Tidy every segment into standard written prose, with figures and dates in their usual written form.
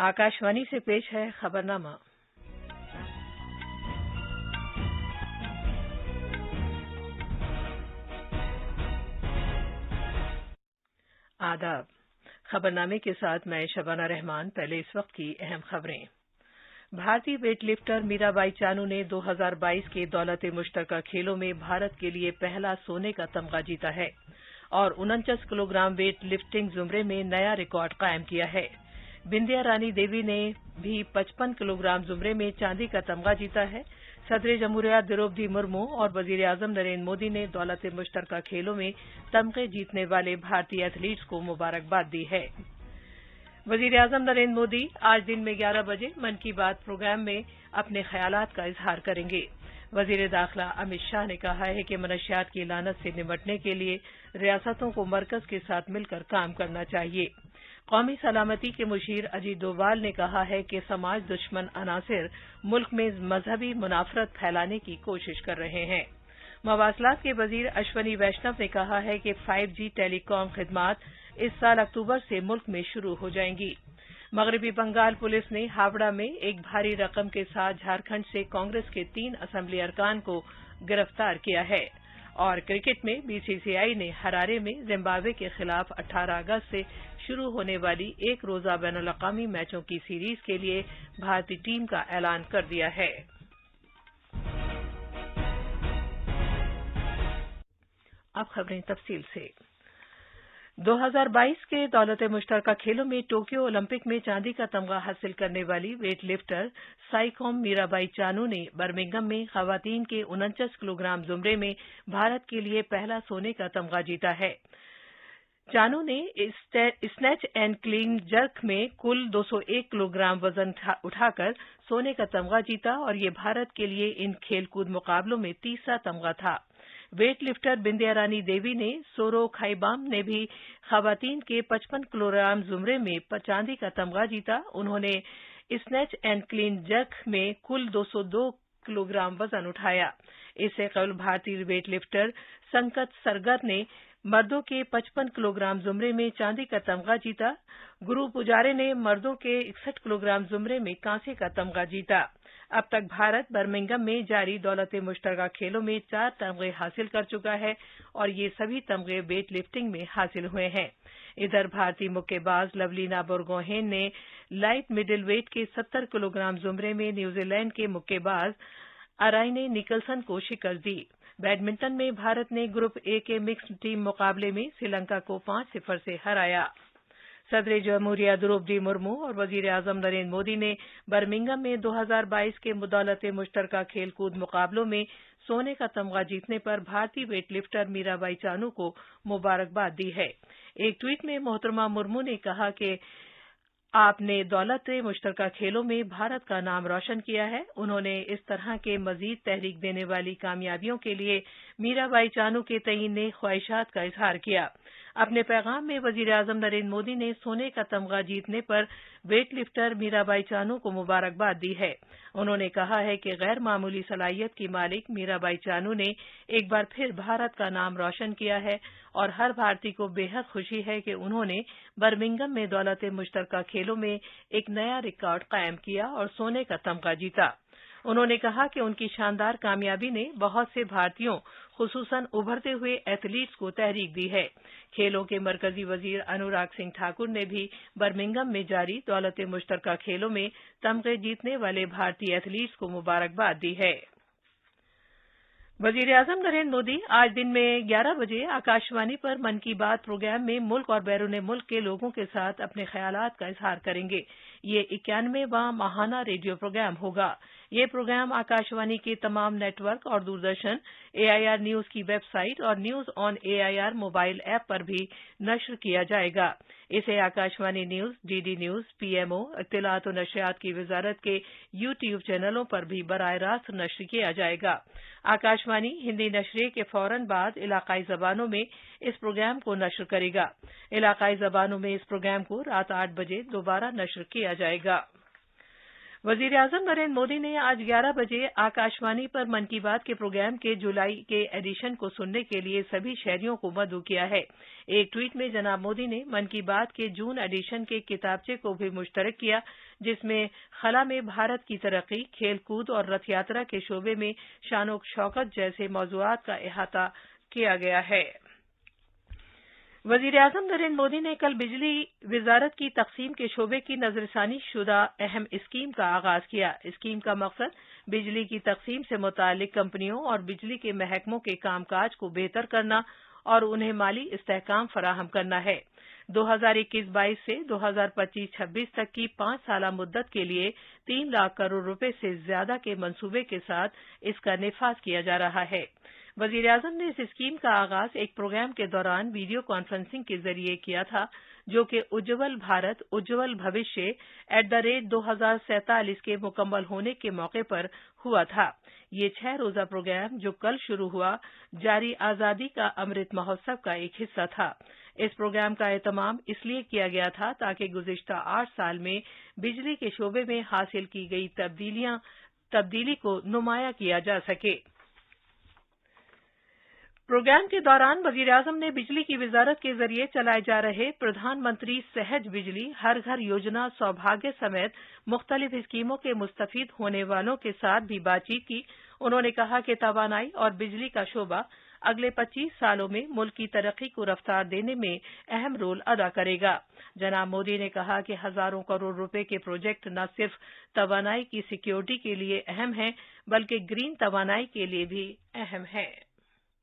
आकाशवाणी से पेश है खबरनामा। आदाब। खबरनामे के साथ मैं शबाना रहमान। पहले इस वक्त की अहम खबरें। भारतीय वेट लिफ्टर मीराबाई चानू ने 2022 के दौलत मुश्तरका खेलों में भारत के लिए पहला सोने का तमगा जीता है और 49 किलोग्राम वेट लिफ्टिंग जुमरे में नया रिकॉर्ड कायम किया है। बिंदिया रानी देवी ने भी 55 किलोग्राम जुमरे में चांदी का तमगा जीता है। सदर जमहूरिया द्रौपदी मुर्मू और वजीर आजम नरेंद्र मोदी ने दौलत मुश्तरका खेलों में तमगे जीतने वाले भारतीय एथलीट्स को मुबारकबाद दी है। वजीर आजम नरेंद्र मोदी आज दिन में 11 बजे मन की बात प्रोग्राम में अपने ख्यालात का इजहार करेंगे। वजीर दाखिला अमित शाह ने कहा है कि मनशियात की लानत से निपटने के लिए रियासतों को मरकज के साथ मिलकर काम करना चाहिए। कौमी सलामती के मुशीर अजीत डोभाल ने कहा है कि समाज दुश्मन अनासिर मुल्क में मजहबी मुनाफरत फैलाने की कोशिश कर रहे हैं। मवासलात के वजीर अश्वनी वैष्णव ने कहा है कि 5G टेलीकॉम खिदमात इस साल अक्टूबर से मुल्क में शुरू हो जाएंगी। मगरबी बंगाल पुलिस ने हावड़ा में एक भारी रकम के साथ झारखंड से कांग्रेस के 3 असेंबली अरकान को गिरफ्तार किया है। और क्रिकेट में बीसीसीआई ने हरारे में जिम्बाब्वे के खिलाफ 18 अगस्त से शुरू होने वाली एक रोजा बैनुल-अक़वामी मैचों की सीरीज के लिए भारतीय टीम का ऐलान कर दिया है। अब खबरें तफसील से। 2022 के दौलत मुश्तरका खेलों में टोक्यो ओलंपिक में चांदी का तमगा हासिल करने वाली वेट लिफ्टर साइखौम मीराबाई चानू ने बर्मिंघम में खवातीन के 49 किलोग्राम जुमरे में भारत के लिए पहला सोने का तमगा जीता है। चानू ने स्नैच एंड क्लीन जर्क में कुल 201 किलोग्राम वजन उठाकर सोने का तमगा जीता और ये भारत के लिए इन खेलकूद मुकाबलों में तीसरा तमगा था। वेट लिफ्टर बिंदिया रानी देवी ने सोरो खाईबाम ने भी खवातीन के 55 किलोग्राम जुमरे में चांदी का तमगा जीता। उन्होंने स्नैच एंड क्लीन जर्क में कुल 202 किलोग्राम वजन उठाया। इससे कबल भारतीय वेट लिफ्टर संकत सरगर ने मर्दों के 55 किलोग्राम जुमरे में चांदी का तमगा जीता। गुरु पुजारे ने मर्दों के 61 किलोग्राम जुमरे में कांसे का तमगा जीता। अब तक भारत बर्मिंघम में जारी दौलत मुश्तरका खेलों में 4 तमगे हासिल कर चुका है और ये सभी तमगे वेट लिफ्टिंग में हासिल हुए हैं। इधर भारतीय मुक्केबाज लवलीना बोरगोहेन ने लाइट मिडिल वेट के 70 किलोग्राम जुमरे में न्यूजीलैंड के मुक्केबाज अराइने निकलसन को शिकस्त दी। बैडमिंटन में भारत ने ग्रुप ए के मिक्स्ड टीम मुकाबले में श्रीलंका को 5-0 से हराया। सदर जमहूरिया द्रौपदी मुर्मू और वजीर आजम नरेंद्र मोदी ने बर्मिंघम में 2022 के दौलत मुश्तरका खेलकूद मुकाबलों में सोने का तमगा जीतने पर भारतीय वेट लिफ्टर मीराबाई चानू को मुबारकबाद दी है। एक ट्वीट में मोहतरमा मुर्मू ने कहा कि आपने दौलत मुश्तरका खेलों में भारत का नाम रोशन किया है। उन्होंने इस तरह के मजीद तहरीक देने वाली कामयाबियों के लिए मीराबाई चानू के तईन ने ख्वाहिशात का इजहार किया। अपने पैगाम में वजीर आजम नरेंद्र मोदी ने सोने का तमगा जीतने पर वेट लिफ्टर मीराबाई चानू को मुबारकबाद दी है। उन्होंने कहा है कि गैर मामूली सलाहियत की मालिक मीराबाई चानू ने एक बार फिर भारत का नाम रोशन किया है और हर भारतीय को बेहद खुशी है कि उन्होंने बर्मिंघम में दौलत मुश्तरका खेलों में एक नया रिकॉर्ड कायम किया और सोने का तमगा जीता। उन्होंने कहा कि उनकी शानदार कामयाबी ने बहुत से भारतीयों खुसूसन उभरते हुए एथलीट्स को तहरीक दी है। खेलों के मरकजी वजीर अनुराग सिंह ठाकुर ने भी बर्मिंघम में जारी दौलत मुश्तरका खेलों में तमगे जीतने वाले भारतीय एथलीट्स को मुबारकबाद दी है। वजीर आजम नरेंद्र मोदी आज दिन में 11 बजे आकाशवाणी पर मन की बात प्रोग्राम में मुल्क और बैरून मुल्क के लोगों के साथ अपने ख्यालात का इजहार करेंगे। ये 91वां माहाना रेडियो प्रोग्राम होगा। ये प्रोग्राम आकाशवाणी के तमाम नेटवर्क और दूरदर्शन, AIR न्यूज की वेबसाइट और news on AIR mobile app पर भी नश्र किया जाएगा। इसे Akashvani news, DD news, PMO, इत्तलात और नशरियात की वजारत के YouTube चैनलों पर भी बराह रास्त नश्र किया जाएगा। आकाशवाणी हिंदी नशरे के फौरन बाद इलाकाई जबानों में इस प्रोग्राम को नश्र करेगा। इलाकाई जबानों में इस प्रोग्राम को रात 8 बजे दोबारा नश्र किया जाएगा। वजीर आजम नरेंद्र मोदी ने आज 11 बजे आकाशवाणी पर मन की बात के प्रोग्राम के जुलाई के एडिशन को सुनने के लिए सभी शहरियों को मदऊ किया है। एक ट्वीट में जनाब मोदी ने मन की बात के जून एडिशन के किताबचे को भी मुश्तरक किया, जिसमें खला में भारत की तरक्की, खेलकूद और रथ यात्रा के शोबे में शानो शौकत जैसे मौज़ूआत का अहाता किया गया है। वजीर आजम नरेंद्र मोदी ने कल बिजली वजारत की तकसीम के शोबे की नजरसानी शुदा अहम स्कीम का आगाज किया। स्कीम का मकसद बिजली की तकसीम से मुतालिक कंपनियों और बिजली के महकमों के कामकाज को बेहतर करना और उन्हें माली इस्तेहकाम फराहम करना है। 2021-22 से 2025-26 तक की 5 साला मुद्दत के लिए 3 लाख करोड़ रुपए से ज्यादा के मंसूबे के साथ इसका निफाज किया जा रहा है। वजीर आजम ने इस स्कीम का आगाज एक प्रोग्राम के दौरान वीडियो कॉन्फ्रेंसिंग के जरिए किया था, जो कि उज्जवल भारत उज्जवल भविष्य @2047 के मुकम्मल होने के मौके पर हुआ था। ये 6 रोजा प्रोग्राम जो कल शुरू हुआ, जारी आजादी का अमृत महोत्सव का एक हिस्सा था। इस प्रोग्राम का एहतमाम इसलिए किया गया था ताकि गुज़िश्ता 8 साल में बिजली के शोबे में हासिल की गई तब्दीली को नुमाया किया जा सके। प्रोग्राम के दौरान वजीर आजम ने बिजली की वजारत के जरिए चलाए जा रहे प्रधानमंत्री सहज बिजली हर घर योजना सौभाग्य समेत मुख्तलिफ स्कीमों के मुस्तफीद होने वालों के साथ भी बातचीत की। उन्होंने कहा कि तवानाई और बिजली का शोबा अगले 25 सालों में मुल्क की तरक्की को रफ्तार देने में अहम रोल अदा करेगा। जनाब मोदी ने कहा कि हजारों करोड़ रुपए के प्रोजेक्ट न सिर्फ तवानाई की सिक्योरिटी के लिए अहम हैं, बल्कि ग्रीन तवानाई के लिए भी अहम है।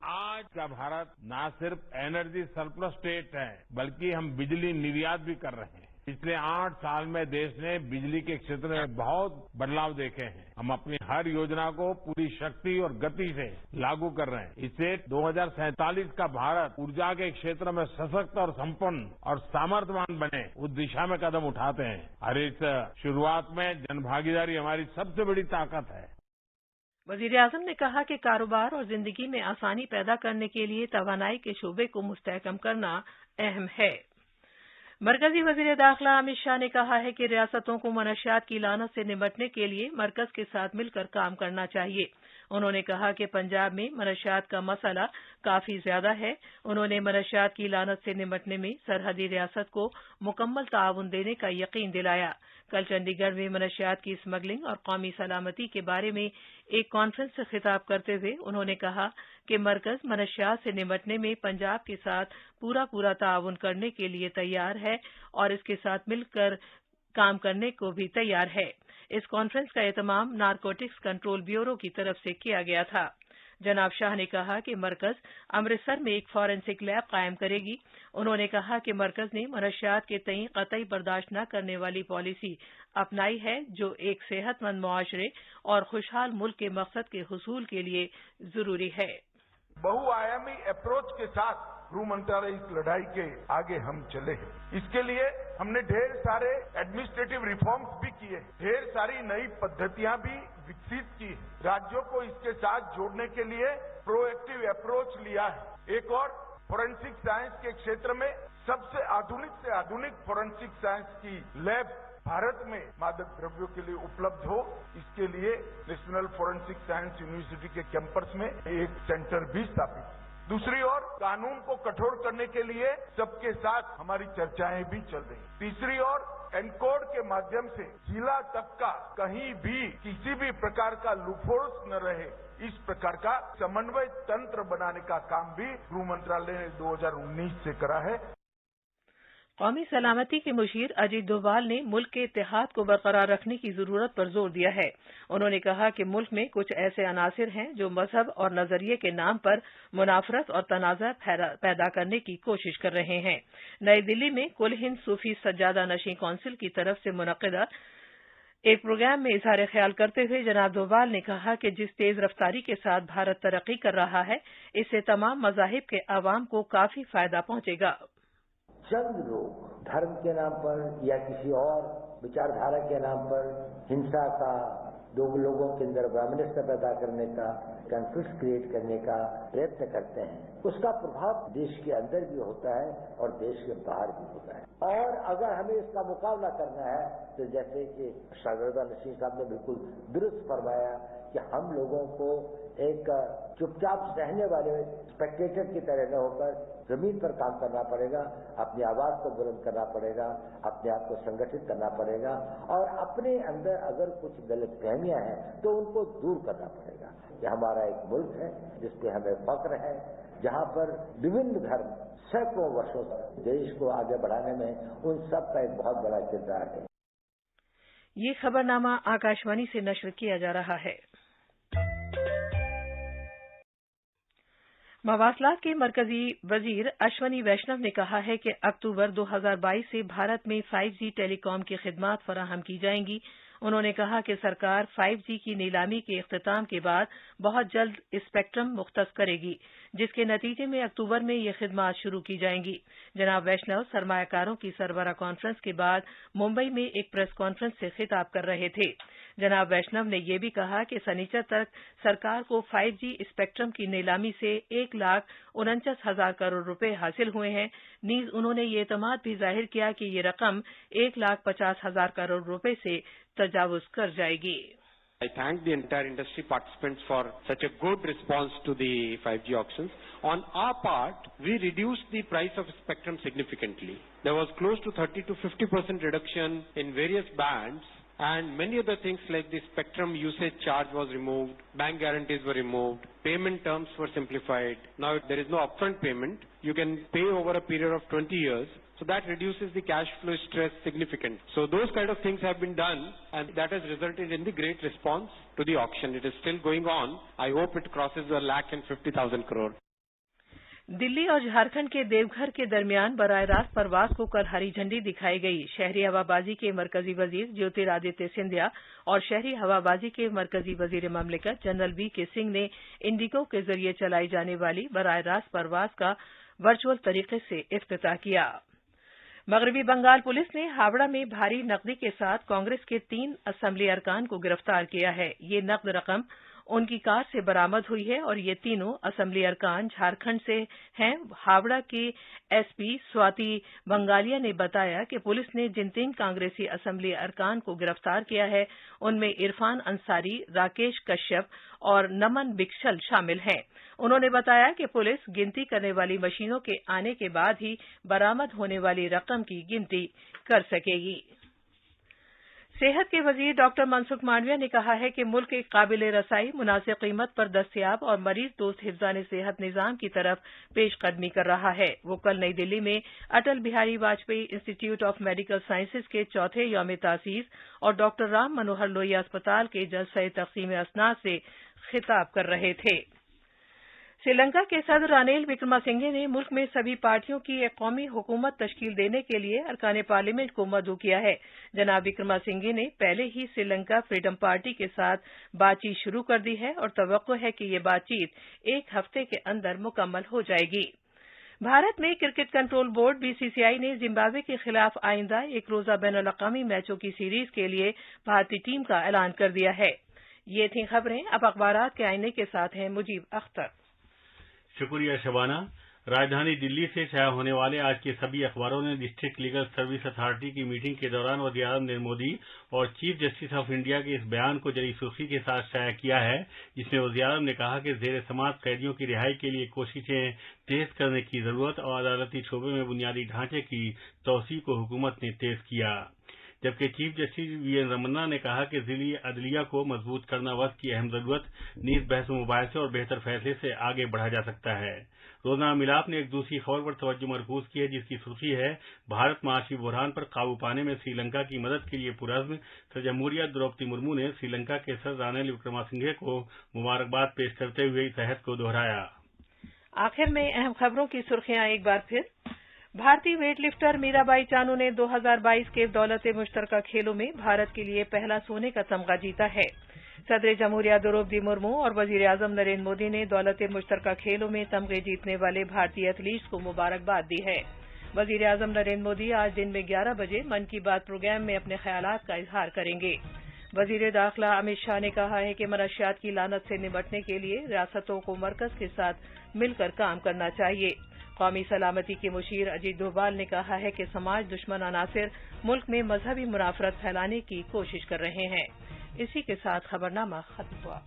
आज का भारत न सिर्फ एनर्जी सरप्लस स्टेट है, बल्कि हम बिजली निर्यात भी कर रहे हैं। पिछले 8 साल में देश ने बिजली के क्षेत्र में बहुत बदलाव देखे हैं। हम अपनी हर योजना को पूरी शक्ति और गति से लागू कर रहे हैं। इससे 2047 का भारत ऊर्जा के क्षेत्र में सशक्त और संपन्न और सामर्थ्यवान बने, उस दिशा में कदम उठाते हैं। और इस शुरुआत में जनभागीदारी हमारी सबसे बड़ी ताकत है। वजीर आजम ने कहा कि कारोबार और जिंदगी में आसानी पैदा करने के लिए तवानाई के शोबे को मुस्तहकम करना अहम है। मरकजी वजीर दाखिला अमित शाह ने कहा है कि रियासतों को मनशियात की लानत से निपटने के लिए मरकज के साथ मिलकर काम करना चाहिए। उन्होंने कहा कि पंजाब में मनशियात का मसला काफी ज्यादा है। उन्होंने मनशियात की लानत से निपटने में सरहदी रियासत को मुकम्मल ताउन देने का यकीन दिलाया। कल चंडीगढ़ में मनशियात की स्मगलिंग और कौमी सलामती के बारे में एक कॉन्फ्रेंस से खिताब करते हुए उन्होंने कहा कि मरकज मनशियात से निपटने में पंजाब के साथ पूरा ताउन करने के लिए तैयार है और इसके साथ मिलकर काम करने को भी तैयार है। इस कॉन्फ्रेंस का एहतमाम नारकोटिक्स कंट्रोल ब्यूरो की तरफ से किया गया था। जनाब शाह ने कहा कि मरकज अमृतसर में एक फॉरेंसिक लैब कायम करेगी। उन्होंने कहा कि मरकज ने मनशियात के तई कतई बर्दाश्त न करने वाली पॉलिसी अपनाई है, जो एक सेहतमंद मुआशरे और खुशहाल मुल्क के मकसद के हुसूल के लिए जरूरी है। बहुआयामी अप्रोच के साथ गृह मंत्रालय इस लड़ाई के आगे हम चले हैं। इसके लिए हमने ढेर सारे एडमिनिस्ट्रेटिव रिफॉर्म्स भी किए, ढेर सारी नई पद्धतियां भी विकसित की। राज्यों को इसके साथ जोड़ने के लिए प्रोएक्टिव अप्रोच लिया है। एक और फोरेंसिक साइंस के क्षेत्र में सबसे आधुनिक से आधुनिक फोरेंसिक साइंस की लैब भारत में मादक द्रव्यों के लिए उपलब्ध हो, इसके लिए नेशनल फोरेंसिक साइंस यूनिवर्सिटी के कैंपस में एक सेंटर भी स्थापित। दूसरी ओर कानून को कठोर करने के लिए सबके साथ हमारी चर्चाएं भी चल रही। तीसरी ओर एनकोड के माध्यम से जिला तक का कहीं भी किसी भी प्रकार का लूपहोल्स न रहे, इस प्रकार का समन्वय तंत्र बनाने का काम भी गृह मंत्रालय ने 2019 से करा है। कौमी सलामती के मुशीर अजीत डोभाल ने मुल्क के इत्तेहाद को बरकरार रखने की जरूरत पर जोर दिया है। उन्होंने कहा कि मुल्क में कुछ ऐसे अनासिर हैं जो मजहब और नजरिए के नाम पर मुनाफरत और तनाज़ा पैदा करने की कोशिश कर रहे हैं। नई दिल्ली में कुल हिंद सूफी सज्जादा नशीं काउंसिल की तरफ से मुनक्किदा एक प्रोग्राम में इजहार ख्याल करते हुए जनाब डोभाल ने कहा कि जिस तेज रफ्तारी के साथ भारत तरक्की कर रहा है, इससे तमाम मज़ाहिब के अवाम को काफी फायदा पहुंचेगा। चंद लोग धर्म के नाम पर या किसी और विचारधारा के नाम पर हिंसा का दो लोगों के अंदर वैमनस्य पैदा करने का, कॉन्फ्लिक्ट क्रिएट करने का प्रयत्न करते हैं, उसका प्रभाव देश के अंदर भी होता है और देश के बाहर भी होता है। और अगर हमें इसका मुकाबला करना है तो जैसे कि शाहजादा नसीम साहब ने बिल्कुल दुरुस्त फरमाया कि हम लोगों को एक चुपचाप सहने वाले स्पेक्टेटर की तरह न होकर जमीन पर काम करना पड़ेगा, अपनी आवाज को बुलंद करना पड़ेगा, अपने आप को संगठित करना पड़ेगा और अपने अंदर अगर कुछ गलतफहमियां हैं तो उनको दूर करना पड़ेगा। ये हमारा एक मुल्क है जिस पे हमें फख्र है, जहां पर विभिन्न धर्म सैकड़ों वर्षों से देश को आगे बढ़ाने में उन सब का एक बहुत बड़ा किरदार है। ये खबरनामा आकाशवाणी से नश्र किया जा रहा है। मवासलात के मरकजी वजीर अश्वनी वैष्णव ने कहा है कि अक्टूबर 2022 से भारत में 5G टेलीकॉम की खिदमात फराहम की जाएंगी। उन्होंने कहा कि सरकार 5G की नीलामी के इख्तिताम के बाद बहुत जल्द स्पेक्ट्रम मुख्तस करेगी, जिसके नतीजे में अक्टूबर में ये खिदमात शुरू की जाएंगी। जनाब वैष्णव सरमायाकारों की सरबराह कॉन्फ्रेंस के बाद मुंबई में एक प्रेस कॉन्फ्रेंस से खिताब कर रहे थे। जनाब वैष्णव ने यह भी कहा कि शनिचर तक सरकार को 5G स्पेक्ट्रम की नीलामी से 1,49,000 करोड़ रुपए हासिल हुए हैं। नीज उन्होंने ये एतमाद भी जाहिर किया कि ये रकम 1,50,000 करोड़ रुपए से तजावुज कर जाएगी। I thank the entire industry participants for such a good response to the 5G auctions. On our part, we reduced the price of spectrum significantly. There was close to 30 to 50% reduction in various bands, and many other things like the spectrum usage charge was removed, bank guarantees were removed, payment terms were simplified. Now there is no upfront payment. You can pay over a period of 20 years. So that reduces the cash flow stress significantly. So those kind of things have been done, and that has resulted in the great response to the auction. It is still going on. I hope it crosses 1,50,000 crore. Delhi और झारखंड के देवघर के दरमियान बराह रास्त परवास को कल हरी झंडी दिखाई गई। शहरी हवाबाजी के मरकजी वजीर ज्योतिरादित्य सिंधिया और शहरी हवाबाजी के मरकजी वजीर ममलिकत जनरल वीके सिंह ने इंडिगो के जरिए चलाई जाने वाली बराह रास्त परवास का वर्चुअल तरीके से इफ्तिताह किया। मगरबी बंगाल पुलिस ने हावड़ा में भारी नकदी के साथ कांग्रेस के 3 असेंबली अरकान को गिरफ्तार किया है। ये नकद रकम उनकी कार से बरामद हुई है और ये तीनों असेंबली अरकान झारखंड से हैं। हावड़ा की एसपी स्वाति बंगालिया ने बताया कि पुलिस ने जिन 3 कांग्रेसी असेंबली अरकान को गिरफ्तार किया है उनमें इरफान अंसारी, राकेश कश्यप और नमन बिक्शल शामिल हैं। उन्होंने बताया कि पुलिस गिनती करने वाली मशीनों के आने के बाद ही बरामद होने वाली रकम की गिनती कर सकेगी। सेहत के वजीर डॉक्टर मनसुख मांडविया ने कहा है कि मुल्क एक काबिल रसाई, मुनासिब कीमत पर दस्तयाब और मरीज दोस्त हिफ्ज़ान सेहत निज़ाम की तरफ पेशकदमी कर रहा है। वो कल नई दिल्ली में Atal Bihari Vajpayee institute of medical sciences के 4थे यौम तासीस और डॉक्टर राम मनोहर लोहिया अस्पताल के जलसे तक़सीम असनाद से खिताब कर रहे थे। श्रीलंका के सदर रानिल विक्रमासिंघे ने मुल्क में सभी पार्टियों की एक कौमी हुकूमत तश्कील देने के लिए अरकान पार्लियामेंट को मदऊ किया है। जनाब विक्रमासिंघे ने पहले ही श्रीलंका फ्रीडम पार्टी के साथ बातचीत शुरू कर दी है और तवक्को है कि ये बातचीत 1 हफ्ते के अंदर मुकम्मल हो जाएगी। भारत में क्रिकेट कंट्रोल बोर्ड बीसीसीआई ने जिम्बाब्वे के खिलाफ आइंदा एक रोजा बैनुल अक़वामी मैचों की सीरीज के लिए भारतीय टीम का ऐलान कर दिया है। ये थी खबरें। अब अखबारात के आईने के साथ हैं मुजीब अख्तर। शुक्रिया शबाना। राजधानी दिल्ली से शाया होने वाले आज के सभी अखबारों ने डिस्ट्रिक्ट लीगल सर्विस अथॉरिटी की मीटिंग के दौरान वज़ीर-ए-आज़म नरेंद्र मोदी और चीफ जस्टिस ऑफ इंडिया के इस बयान को जरी सुर्खी के साथ शाया किया है, जिसमें वज़ीर-ए-आज़म ने कहा कि ज़ेर समात कैदियों की रिहाई के लिए कोशिशें तेज करने की जरूरत और अदालती शोबे में बुनियादी ढांचे की तौसीह को हुकूमत ने तेज किया। जबकि चीफ जस्टिस वीएन रमन्ना ने कहा कि ज़िली अदलिया को मजबूत करना वक्त की अहम जरूरत, नीज़ बहस मुबाहिसे और बेहतर फैसले से आगे बढ़ा जा सकता है। रोज़नामा मिलाप ने एक दूसरी खबर पर तवज्जो मरकूज की है, जिसकी सुर्खी है भारत माशी बुरहान पर काबू पाने में श्रीलंका की मदद के लिए पुरअज़्म। सदर जमहूरिया द्रौपदी मुर्मू ने श्रीलंका के सदर रानिल विक्रमासिंघे को मुबारकबाद पेश करते हुए इस अहद को दोहराया। आखिर में अहम खबरों की सुर्खियां एक बार फिर। भारतीय वेट लिफ्टर मीराबाई चानू ने 2022 के दौलत मुश्तरका खेलों में भारत के लिए पहला सोने का तमगा जीता है। सदर जमहूरिया द्रौपदी मुर्मू और वजीर आजम नरेंद्र मोदी ने दौलत मुश्तरका खेलों में तमगे जीतने वाले भारतीय एथलीट्स को मुबारकबाद दी है। वजीर आजम नरेंद्र मोदी आज दिन में 11 बजे मन की बात प्रोग्राम में अपने ख्यालात का इजहार करेंगे। वजीर दाखिला अमित शाह ने कहा है कि मनशियात की लानत से निपटने के लिए रियासतों को मरकज के साथ मिलकर काम करना चाहिए। कौमी सलामती के मुशीर अजीत डोभाल ने कहा है कि समाज दुश्मन अनासिर मुल्क में मजहबी मुनाफरत फैलाने की कोशिश कर रहे हैं। इसी के साथ खबरनामा खत्म हुआ।